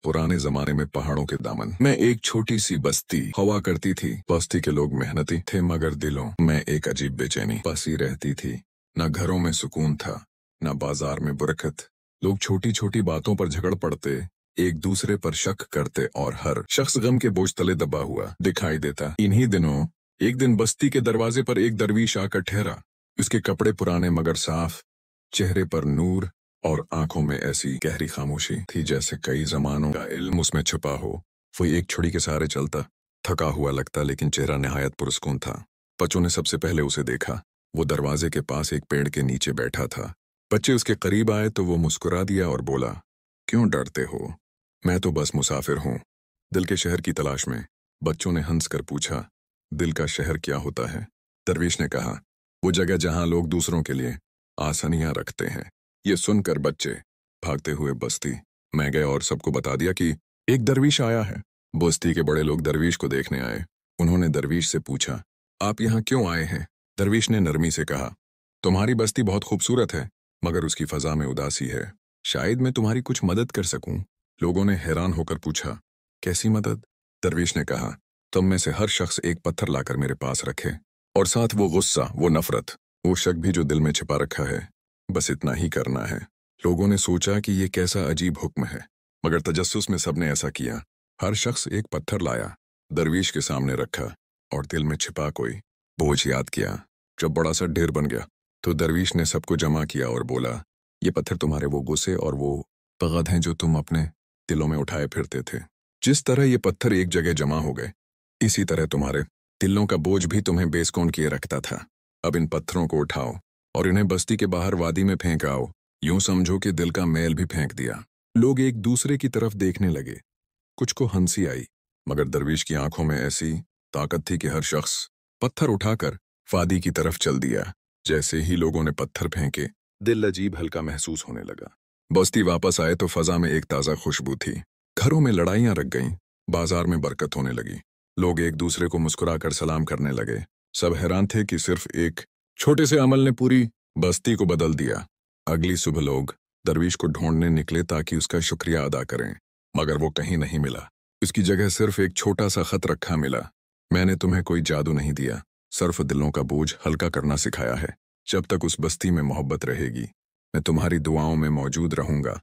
पुराने जमाने में पहाड़ों के दामन में एक छोटी सी बस्ती हुआ करती थी। बस्ती के लोग मेहनती थे मगर दिलों में एक अजीब बेचैनी बसी रहती थी। न घरों में सुकून था, न बाजार में बरकत। लोग छोटी छोटी बातों पर झगड़ पड़ते, एक दूसरे पर शक करते और हर शख्स गम के बोझ तले दबा हुआ दिखाई देता। इन्हीं दिनों एक दिन बस्ती के दरवाजे पर एक दरवीश आकर ठहरा। उसके कपड़े पुराने मगर साफ, चेहरे पर नूर और आंखों में ऐसी गहरी खामोशी थी जैसे कई जमानों का इल्म उसमें छुपा हो। वो एक छुरी के सहारे चलता, थका हुआ लगता लेकिन चेहरा निहायत पुरस्कून था। बच्चों ने सबसे पहले उसे देखा। वो दरवाजे के पास एक पेड़ के नीचे बैठा था। बच्चे उसके करीब आए तो वो मुस्कुरा दिया और बोला, क्यों डरते हो? मैं तो बस मुसाफिर हूँ, दिल के शहर की तलाश में। बच्चों ने हंस कर पूछा, दिल का शहर क्या होता है? दरवेश ने कहा, वो जगह जहाँ लोग दूसरों के लिए आसानियां रखते हैं। ये सुनकर बच्चे भागते हुए बस्ती में गए और सबको बता दिया कि एक दरवीश आया है। बस्ती के बड़े लोग दरवीश को देखने आए। उन्होंने दरवीश से पूछा, आप यहाँ क्यों आए हैं? दरवीश ने नरमी से कहा, तुम्हारी बस्ती बहुत खूबसूरत है मगर उसकी फजा में उदासी है। शायद मैं तुम्हारी कुछ मदद कर सकूं। लोगों ने हैरान होकर पूछा, कैसी मदद? दरवीश ने कहा, तुम में से हर शख्स एक पत्थर लाकर मेरे पास रखे और साथ वो गुस्सा, वो नफरत, वो शक भी जो दिल में छिपा रखा है। बस इतना ही करना है। लोगों ने सोचा कि ये कैसा अजीब हुक्म है, मगर तजस्सुस में सबने ऐसा किया। हर शख्स एक पत्थर लाया, दरवीश के सामने रखा और दिल में छिपा कोई बोझ याद किया। जब बड़ा सा ढेर बन गया तो दरवीश ने सबको जमा किया और बोला, ये पत्थर तुम्हारे वो गुस्से और वो बग़द हैं जो तुम अपने दिलों में उठाए फिरते थे। जिस तरह ये पत्थर एक जगह जमा हो गए, इसी तरह तुम्हारे दिलों का बोझ भी तुम्हें बेसकौन किए रखता था। अब इन पत्थरों को उठाओ और इन्हें बस्ती के बाहर वादी में फेंक आओ। यूं समझो कि दिल का मैल भी फेंक दिया। लोग एक दूसरे की तरफ देखने लगे। कुछ को हंसी आई मगर दरवीश की आंखों में ऐसी ताकत थी कि हर शख्स पत्थर उठाकर वादी की तरफ चल दिया। जैसे ही लोगों ने पत्थर फेंके, दिल अजीब हल्का महसूस होने लगा। बस्ती वापस आए तो फजा में एक ताज़ा खुशबू थी। घरों में लड़ाइयां रख गईं, बाजार में बरकत होने लगी। लोग एक दूसरे को मुस्कुराकर सलाम करने लगे। सब हैरान थे कि सिर्फ एक छोटे से अमल ने पूरी बस्ती को बदल दिया। अगली सुबह लोग दरवीश को ढूंढने निकले ताकि उसका शुक्रिया अदा करें, मगर वो कहीं नहीं मिला। इसकी जगह सिर्फ एक छोटा सा खत रखा मिला, मैंने तुम्हें कोई जादू नहीं दिया, सिर्फ दिलों का बोझ हल्का करना सिखाया है। जब तक उस बस्ती में मोहब्बत रहेगी, मैं तुम्हारी दुआओं में मौजूद रहूंगा।